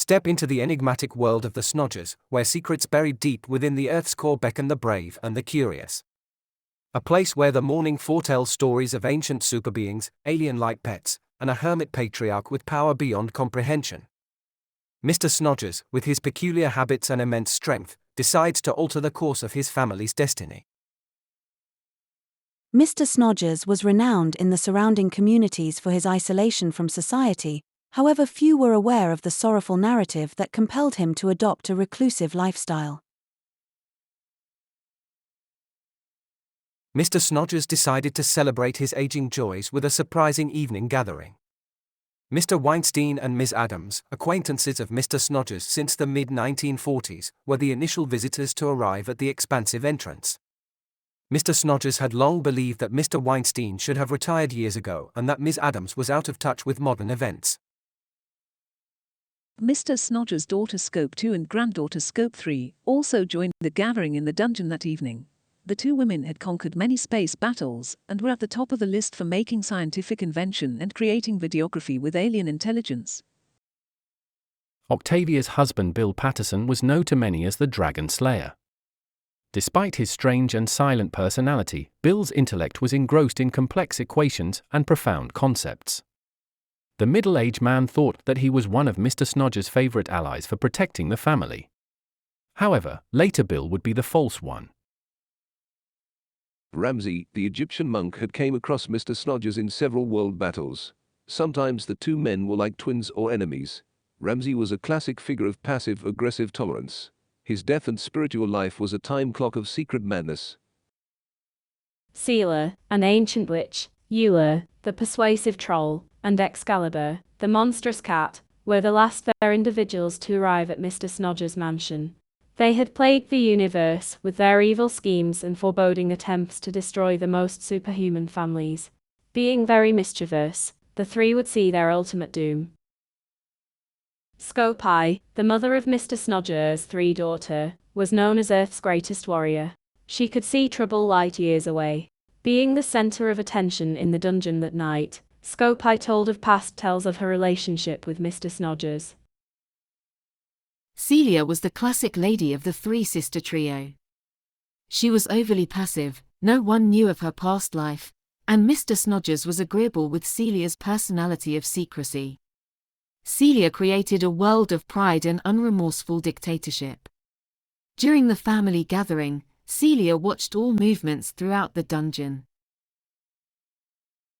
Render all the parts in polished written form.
Step into the enigmatic world of the Snodgers, where secrets buried deep within the Earth's core beckon the brave and the curious. A place where the morning foretells stories of ancient superbeings, alien-like pets, and a hermit patriarch with power beyond comprehension. Mr. Snodgers, with his peculiar habits and immense strength, decides to alter the course of his family's destiny. Mr. Snodgers was renowned in the surrounding communities for his isolation from society, however few were aware of the sorrowful narrative that compelled him to adopt a reclusive lifestyle. Mr. Snodgers decided to celebrate his aging joys with a surprising evening gathering. Mr. Weinstein and Ms. Adams, acquaintances of Mr. Snodgers since the mid-1940s, were the initial visitors to arrive at the expansive entrance. Mr. Snodgers had long believed that Mr. Weinstein should have retired years ago and that Ms. Adams was out of touch with modern events. Mr. Snodgers' daughter Scope 2 and granddaughter Scope 3 also joined the gathering in the dungeon that evening. The two women had conquered many space battles and were at the top of the list for making scientific invention and creating videography with alien intelligence. Octavia's husband Bill Patterson was known to many as the Dragon Slayer. Despite his strange and silent personality, Bill's intellect was engrossed in complex equations and profound concepts. The middle-aged man thought that he was one of Mr. Snodgers' favorite allies for protecting the family. However, later Bill would be the false one. Ramsey, the Egyptian monk, had came across Mr. Snodgers in several world battles. Sometimes the two men were like twins or enemies. Ramsey was a classic figure of passive-aggressive tolerance. His death and spiritual life was a time clock of secret madness. Sela, an ancient witch, Eula, the persuasive troll, and Excalibur, the monstrous cat, were the last fair individuals to arrive at Mr. Snodgers' mansion. They had plagued the universe with their evil schemes and foreboding attempts to destroy the most superhuman families. Being very mischievous, the three would see their ultimate doom. Scope I, the mother of Mr. Snodgers' daughter, was known as Earth's greatest warrior. She could see trouble light years away. Being the center of attention in the dungeon that night, Scope I told of past tales of her relationship with Mr. Snodgers. Celia was the classic lady of the three-sister trio. She was overly passive, no one knew of her past life, and Mr. Snodgers was agreeable with Celia's personality of secrecy. Celia created a world of pride and unremorseful dictatorship. During the family gathering, Celia watched all movements throughout the dungeon.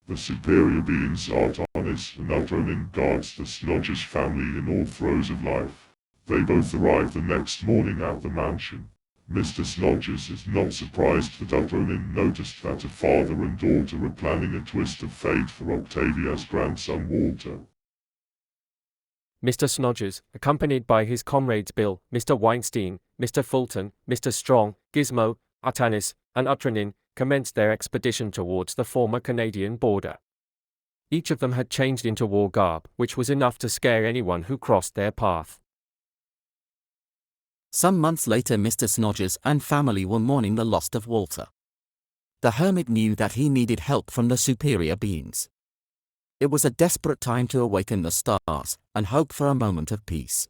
The superior beings are honest and Altronin guards the Snodgers family in all throes of life. They both arrived the next morning at the mansion. Mr. Snodgers is not surprised that Altronin noticed that a father and daughter were planning a twist of fate for Octavia's grandson Walter. Mr. Snodgers, accompanied by his comrades Bill, Mr. Weinstein, Mr. Fulton, Mr. Strong, Gizmo, Artanis, and Utranin, commenced their expedition towards the former Canadian border. Each of them had changed into war garb, which was enough to scare anyone who crossed their path. Some months later, Mr. Snodgers and family were mourning the loss of Walter. The hermit knew that he needed help from the superior beings. It was a desperate time to awaken the stars and hope for a moment of peace.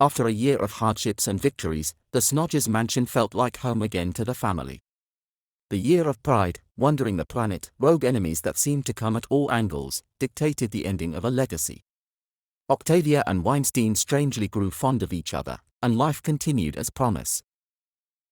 After a year of hardships and victories, the Snodgers mansion felt like home again to the family. The year of pride, wandering the planet, rogue enemies that seemed to come at all angles, dictated the ending of a legacy. Octavia and Weinstein strangely grew fond of each other, and life continued as promised.